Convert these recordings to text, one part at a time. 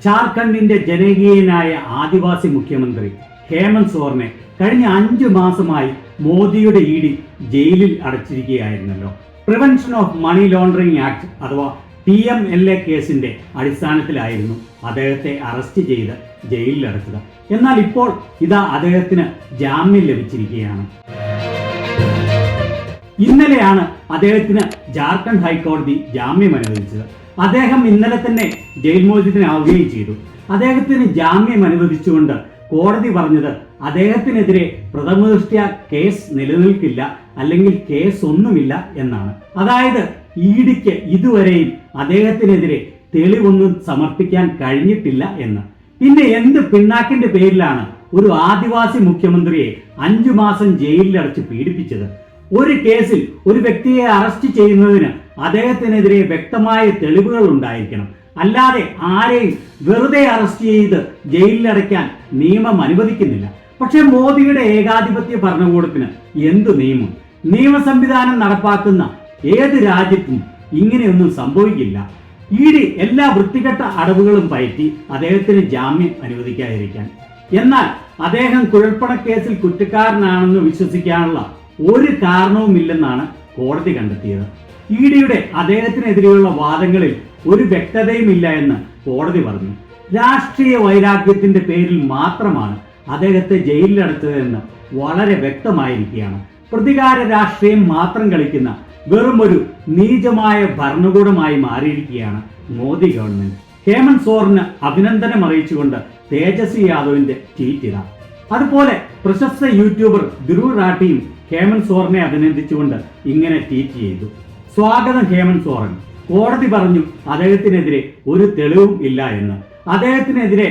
ജാർഖണ്ഡിന്റെ ജനകീയനായ ആദിവാസി മുഖ്യമന്ത്രി ഹേമന്ത് സോറനെ കഴിഞ്ഞ 5 മാസമായി മോദിയുടെ ഇഡി ജയിലിൽ അടച്ചിരിക്കുകയായിരുന്നല്ലോ. Prevention of money laundering act അഥവാ PMLA കേസിന്റെ അടിസ്ഥാനത്തിലായിരുന്നു അദ്ദേഹത്തെ അറസ്റ്റ് ചെയ്ത് ജയിലിൽ അടച്ചത്. എന്നാൽ ഇപ്പോൾ ഇതാ അദ്ദേഹത്തിന് ജാമ്യം ലഭിച്ചിരിക്കുകയാണ്. ഇന്നലെയാണ് അദ്ദേഹത്തിന് ജാർഖണ്ഡ് ഹൈക്കോടതി ജാമ്യം അനുവദിച്ചത്. അദ്ദേഹം ഇന്നലെ തന്നെ ജയിൽ മോചിതനാവുകയും ചെയ്തു. അദ്ദേഹത്തിന് ജാമ്യം അനുവദിച്ചുകൊണ്ട് കോടതി പറഞ്ഞത് അദ്ദേഹത്തിനെതിരെ പ്രഥമദൃഷ്ട്യാ കേസ് നിലനിൽക്കില്ല, അല്ലെങ്കിൽ കേസ് ഒന്നുമില്ല എന്നാണ്. അതായത് ഇഡിക്ക് ഇതുവരെയും അദ്ദേഹത്തിനെതിരെ തെളിവൊന്നും സമർപ്പിക്കാൻ കഴിഞ്ഞിട്ടില്ല എന്ന്. പിന്നെ എന്ത് പിണ്ണാക്കിന്റെ പേരിലാണ് ഒരു ആദിവാസി മുഖ്യമന്ത്രിയെ 5 മാസം ജയിലിലടച്ച് പീഡിപ്പിച്ചത്? ഒരു കേസിൽ ഒരു വ്യക്തിയെ അറസ്റ്റ് ചെയ്യുന്നതിന് അദ്ദേഹത്തിനെതിരെ വ്യക്തമായ തെളിവുകൾ ഉണ്ടായിരിക്കണം. അല്ലാതെ ആരെയും വെറുതെ അറസ്റ്റ് ചെയ്ത് ജയിലിലടയ്ക്കാൻ നിയമം അനുവദിക്കുന്നില്ല. പക്ഷെ മോദിയുടെ ഏകാധിപത്യ ഭരണകൂടത്തിന് എന്തു നിയമം? നിയമ സംവിധാനം നടപ്പാക്കുന്ന ഏത് രാജ്യത്തും ഇങ്ങനെയൊന്നും സംഭവിക്കില്ല. ഇഡി എല്ലാ വൃത്തികെട്ട അടവുകളും പയറ്റി അദ്ദേഹത്തിന് ജാമ്യം അനുവദിക്കാതിരിക്കാൻ. എന്നാൽ അദ്ദേഹം കുഴൽപ്പണക്കേസിൽ കുറ്റക്കാരനാണെന്ന് വിശ്വസിക്കാനുള്ള ഒരു കാരണവുമില്ലെന്നാണ് കോടതി കണ്ടെത്തിയത്. ഇഡിയുടെ അദ്ദേഹത്തിനെതിരെയുള്ള വാദങ്ങളിൽ ഒരു വ്യക്തതയുമില്ല എന്ന് കോടതി പറഞ്ഞു. രാഷ്ട്രീയ വൈരാഗ്യത്തിന്റെ പേരിൽ മാത്രമാണ് അദ്ദേഹത്തെ ജയിലിലടച്ചതെന്ന് വളരെ വ്യക്തമായിരിക്കുകയാണ്. പ്രതികാര രാഷ്ട്രീയം മാത്രം കളിക്കുന്ന വെറും ഒരു നീചമായ ഭരണകൂടമായി മാറിയിരിക്കുകയാണ് മോദി ഗവൺമെന്റ്. ഹേമന്ത് സോറന് അഭിനന്ദനം അറിയിച്ചുകൊണ്ട് തേജസ്വി യാദവിന്റെ ട്വീറ്റ് ഇതാ. അതുപോലെ പ്രശസ്ത യൂട്യൂബർ ധ്രുവ് റാട്ടിയും ഹേമന്ത് സോറനെ അഭിനന്ദിച്ചുകൊണ്ട് ഇങ്ങനെ ട്വീറ്റ് ചെയ്തു: സ്വാഗതം ഹേമന്ത് സോറൻ. കോടതി പറഞ്ഞു അദ്ദേഹത്തിനെതിരെ ഒരു തെളിവും ഇല്ല എന്ന്. അദ്ദേഹത്തിനെതിരെ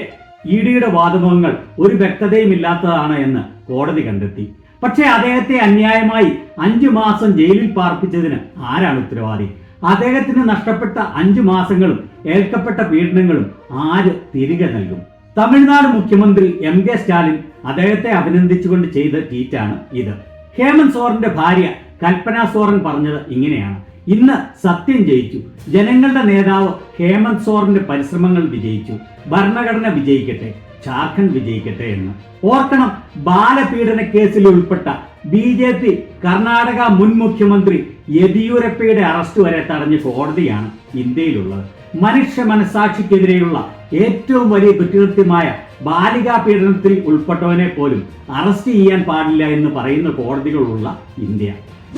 ഇഡിയുടെ വാദമുഖങ്ങൾ ഒരു വ്യക്തതയും ഇല്ലാത്തതാണ് എന്ന് കോടതി കണ്ടെത്തി. പക്ഷേ അദ്ദേഹത്തെ അന്യായമായി 5 മാസം ജയിലിൽ പാർപ്പിച്ചതിന് ആരാണ് ഉത്തരവാദി? അദ്ദേഹത്തിന് നഷ്ടപ്പെട്ട 5 മാസങ്ങളും ഏൽക്കപ്പെട്ട പീഡനങ്ങളും ആര് തിരികെ നൽകും? തമിഴ്നാട് മുഖ്യമന്ത്രി MK സ്റ്റാലിൻ അദ്ദേഹത്തെ അഭിനന്ദിച്ചുകൊണ്ട് ചെയ്ത ട്വീറ്റാണ് ഇത്. ഹേമന്ത് സോറന്റെ ഭാര്യ കൽപ്പന സോറൻ പറഞ്ഞത് ഇങ്ങനെയാണ്: ഇന്ന് സത്യം ജയിച്ചു. ജനങ്ങളുടെ നേതാവ് ഹേമന്ത് സോറന്റെ പരിശ്രമങ്ങൾ വിജയിച്ചു. ഭരണഘടന വിജയിക്കട്ടെ, ജാർഖണ്ഡ് വിജയിക്കട്ടെ എന്ന്. ഓർക്കണം, ബാലപീഡന കേസിൽ ഉൾപ്പെട്ട BJP കർണാടക മുൻ മുഖ്യമന്ത്രി യെദിയൂരപ്പയുടെ അറസ്റ്റ് വരെ തടഞ്ഞ കോടതിയാണ് ഇന്ത്യയിലുള്ളത്. മനുഷ്യ മനസാക്ഷിക്കെതിരെയുള്ള ഏറ്റവും വലിയ കുറ്റകൃത്യമായ ബാലികാ പീഡനത്തിൽ ഉൾപ്പെട്ടവനെ പോലും അറസ്റ്റ് ചെയ്യാൻ പാടില്ല എന്ന് പറയുന്ന കോടതികളുള്ള ഇന്ത്യ.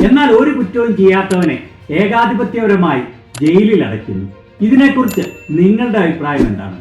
എന്നാൽ ഒരു കുറ്റവും ചെയ്യാത്തവനെ ഏകാധിപത്യപരമായി ജയിലിൽ അടയ്ക്കുന്നു. ഇതിനെക്കുറിച്ച് നിങ്ങളുടെ അഭിപ്രായം എന്താണ്?